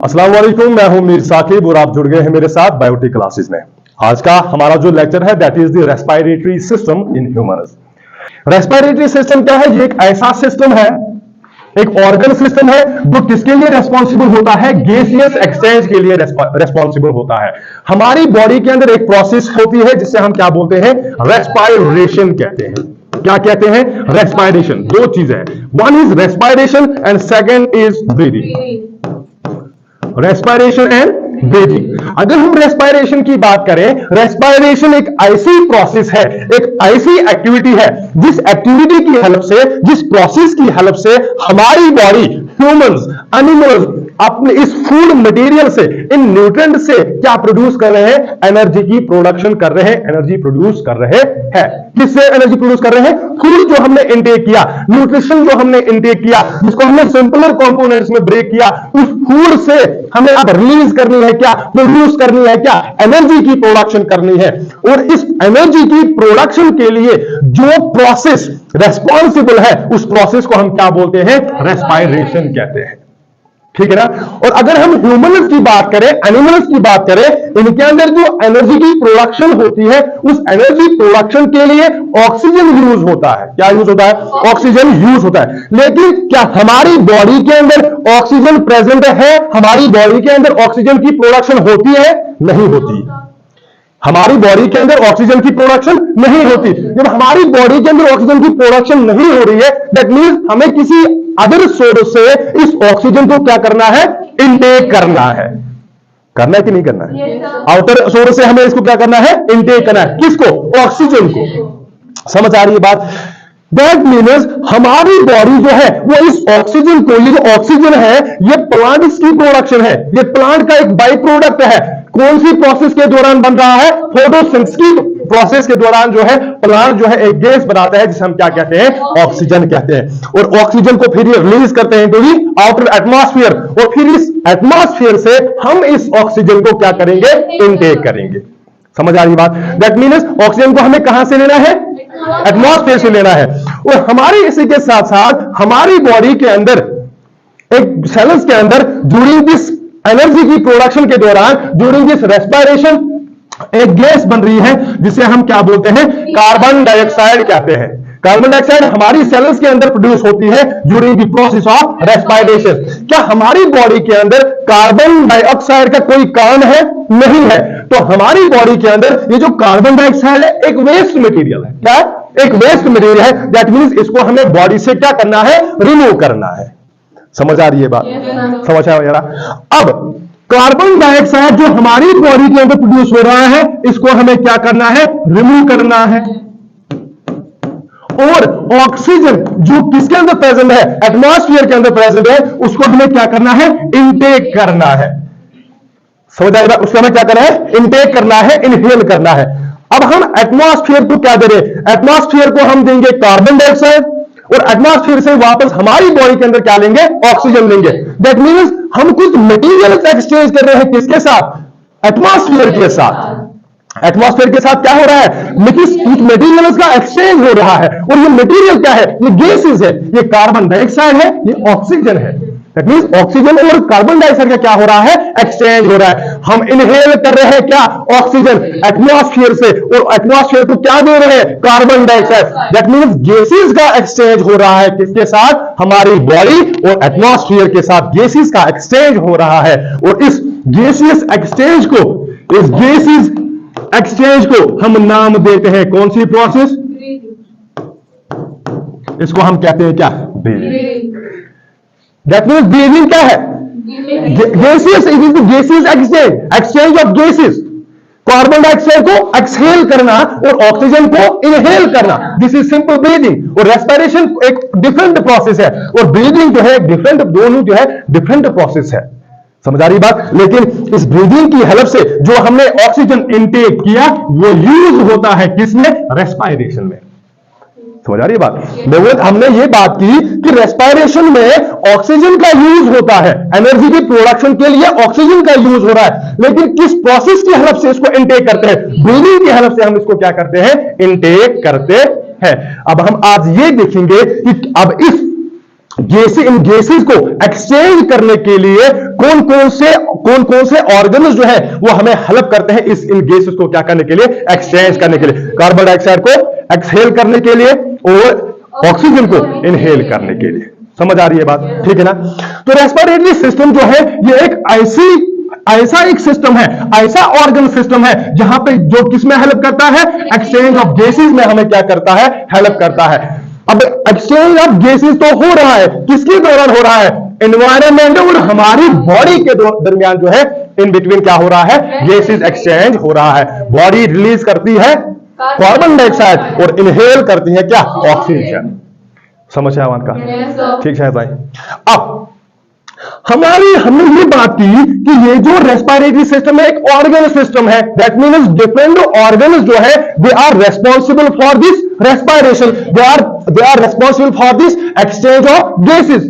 अस्सलाम वालेकुम, मैं हूं मीर साकिब और आप जुड़ गए हैं मेरे साथ बायोटिक क्लासेस में। आज का हमारा जो लेक्चर है that is the respiratory system in humans. Respiratory system क्या है? ये एक ऐसा सिस्टम है, एक ऑर्गन सिस्टम है जो किसके लिए रेस्पॉन्सिबल होता है? गैसियस एक्सचेंज के लिए रेस्पॉन्सिबल होता है। हमारी बॉडी के अंदर एक प्रोसेस होती है जिसे हम क्या बोलते हैं? रेस्पिरेशन कहते हैं। क्या कहते हैं? रेस्पिरेशन। दो चीजें हैं, one is respiration and second is breathing. Respiration and breathing. अगर हम रेस्पिरेशन की बात करें, रेस्पिरेशन एक ऐसी प्रोसेस है, एक ऐसी एक्टिविटी है जिस एक्टिविटी की हेल्प से, जिस प्रोसेस की हेल्प से हमारी बॉडी, ह्यूमंस, एनिमल्स अपने इस फूड मटेरियल से, इन न्यूट्रिएंट से क्या प्रोड्यूस कर रहे हैं? एनर्जी की प्रोडक्शन कर रहे हैं, एनर्जी प्रोड्यूस कर रहे हैं। किससे एनर्जी प्रोड्यूस कर रहे हैं? फूड जो हमने इंटेक किया, न्यूट्रिशन जो हमने इंटेक किया, जिसको हमने सिंपलर कंपोनेंट्स में ब्रेक किया, उस फूड से हमें अब रिलीज करनी है क्या? प्रोड्यूस करनी है क्या? एनर्जी की प्रोडक्शन करनी है। और इस एनर्जी की प्रोडक्शन के लिए जो प्रोसेस रेस्पॉन्सिबल है, उस प्रोसेस को हम क्या बोलते हैं? रेस्पिरेशन कहते हैं। ठीक है ना? और अगर हम ह्यूमन्स की बात करें, एनिमल्स की बात करें, इनके अंदर जो एनर्जी की प्रोडक्शन होती है, उस एनर्जी प्रोडक्शन के लिए ऑक्सीजन यूज होता है। क्या यूज होता है? ऑक्सीजन यूज होता है। लेकिन क्या हमारी बॉडी के अंदर ऑक्सीजन प्रेजेंट है? हमारी बॉडी के अंदर ऑक्सीजन की प्रोडक्शन होती है? नहीं होती। हमारी बॉडी के अंदर ऑक्सीजन की प्रोडक्शन नहीं होती। जब हमारी बॉडी के अंदर ऑक्सीजन की प्रोडक्शन नहीं हो रही है, दैट मींस हमें किसी अदर सोर्स से इस ऑक्सीजन को क्या करना है? इनटेक करना है। करना है कि नहीं करना है? आउटर सोर्स से हमें इसको क्या करना है? इनटेक करना है। किसको? ऑक्सीजन को। समझ आ रही है बात? दैट मीन्स हमारी बॉडी जो है वो इस ऑक्सीजन को, ये जो ऑक्सीजन है ये प्लांट्स की प्रोडक्शन है, ये प्लांट का एक बाई प्रोडक्ट है। कौन सी प्रोसेस के दौरान बन रहा है? फोटोसिंथेसिस की प्रोसेस के दौरान जो है प्लांट जो है एक गैस बनाता है जिसे हम क्या कहते हैं? ऑक्सीजन कहते हैं। और ऑक्सीजन को फिर ये रिलीज करते हैं टू दी आउटर एटमॉस्फेयर, और फिर इस एटमॉस्फेयर से हम इस ऑक्सीजन को क्या करेंगे? इनटेक करेंगे। समझ आ रही बात? दैट मीन्स ऑक्सीजन को हमें कहां से लेना है? एटमॉस्फेयर से लेना है। और हमारे इसी के साथ साथ हमारी बॉडी के अंदर, एक सेल्स के अंदर, ड्यूरिंग दिस एनर्जी की प्रोडक्शन के दौरान, ड्यूरिंग दिस रेस्पिरेशन, एक गैस बन रही है जिसे हम क्या बोलते हैं? कार्बन डाइऑक्साइड कहते हैं। कार्बन डाइऑक्साइड हमारी सेल्स के अंदर प्रोड्यूस होती है during the process of respiration. क्या हमारी बॉडी के अंदर कार्बन डाइऑक्साइड का कोई कारण है? नहीं है। तो हमारी बॉडी के अंदर ये जो कार्बन डाइऑक्साइड है एक वेस्ट मटेरियल है। क्या? एक वेस्ट मटेरियल है। दैट मींस इसको हमें बॉडी से क्या करना है? रिमूव करना है। समझ आ रही है बात? समझ आ रहा? अब कार्बन डाइऑक्साइड जो हमारी बॉडी के अंदर प्रोड्यूस हो रहा है, इसको हमें क्या करना है? रिमूव करना है। और ऑक्सीजन जो किसके अंदर प्रेजेंट है? एटमॉस्फेयर के अंदर प्रेजेंट है, उसको हमें क्या करना है? इनटेक करना है। समझ आएगा? उसको हमें क्या करना है? इनटेक करना है, इनहेल करना है। अब हम एटमॉस्फेयर को क्या दे रहे हैं? एटमॉस्फेयर को हम देंगे कार्बन डाइऑक्साइड, और एटमॉस्फेयर से वापस हमारी बॉडी के अंदर क्या लेंगे? ऑक्सीजन लेंगे। दैट मींस हम कुछ मटेरियल्स एक्सचेंज कर रहे हैं। किसके साथ? एटमॉस्फेयर के साथ। एटमॉस्फेयर के साथ क्या हो रहा है? कुछ मटेरियल्स का एक्सचेंज हो रहा है। और ये मटेरियल क्या है? ये गैसेस है, ये कार्बन डाइऑक्साइड है, ये ऑक्सीजन है। दैट मींस ऑक्सीजन और कार्बन डाइऑक्साइड का क्या हो रहा है? एक्सचेंज हो रहा है। हम इनहेल कर रहे हैं क्या? ऑक्सीजन एटमॉस्फेयर से, और एटमॉस्फेयर को क्या दे रहे हैं? Carbon dioxide. That means gases का एक्सचेंज हो रहा है। किसके साथ? हमारी बॉडी और एटमॉस्फेयर के साथ गैसेस का एक्सचेंज हो रहा है। और इस गैसियस एक्सचेंज को, इस गैसेस एक्सचेंज को हम नाम देते हैं कौन सी प्रोसेस? इसको हम कहते हैं क्या? ब्रीदिंग। दैट मींस ब्रीदिंग क्या है? Gases, it is the gases exchange, exchange of gases. Carbon dioxide को एक्सहेल करना और ऑक्सीजन को इनहेल करना, दिस इज सिंपल ब्रीदिंग। और रेस्पिरेशन एक डिफरेंट प्रोसेस है, और ब्रीदिंग जो है डिफरेंट, दोनों जो है डिफरेंट प्रोसेस है। समझ आ रही बात? लेकिन इस ब्रीदिंग की हेल्प से जो हमने ऑक्सीजन इनटेक किया वो यूज होता है किसमें? रेस्पिरेशन में। समझ आ रही बात? हमने ये बात की कि रेस्पिरेशन में ऑक्सीजन का यूज होता है, एनर्जी की प्रोडक्शन के लिए ऑक्सीजन का यूज हो रहा है। लेकिन किस प्रोसेस की हेल्प से इसको इनटेक करते हैं? ब्रीदिंग की हेल्प से हम इसको क्या करते हैं? इनटेक करते हैं। अब हम आज ये देखेंगे कि अब इस इन गैसेस को एक्सचेंज करने के लिए कौन कौन से ऑर्गन्स जो है वो हमें हेल्प करते हैं इन गैसेस को क्या करने के लिए, एक्सचेंज करने के लिए। कार्बन डाइऑक्साइड को एक्सहेल करने के लिए और ऑक्सीजन को इनहेल करने के लिए। समझ आ रही है बात? ठीक है ना। तो रेस्पिरेटरी सिस्टम जो है ये एक ऐसा एक सिस्टम है, ऐसा ऑर्गन सिस्टम है जहां पे जो किसमें हेल्प करता है, एक्सचेंज ऑफ गैसेस में हमें क्या करता है, हेल्प करता है। अब एक्सचेंज ऑफ गैसेस तो हो रहा है, किसके दौरान हो रहा है, एनवायरमेंट और हमारी बॉडी के दरमियान जो है इन बिटवीन क्या हो रहा है, गैसेस एक्सचेंज हो रहा है। बॉडी रिलीज करती है कार्बन डाइऑक्साइड और इनहेल करती है क्या, ऑक्सीजन। समझ आया बात का? ठीक है भाई। अब हमने ये बात की कि ये जो रेस्पिरेटरी सिस्टम है एक ऑर्गन सिस्टम है, दैट मीन्स डिफरेंट ऑर्गन्स जो है they are responsible for this respiration, they are responsible for this exchange of gases.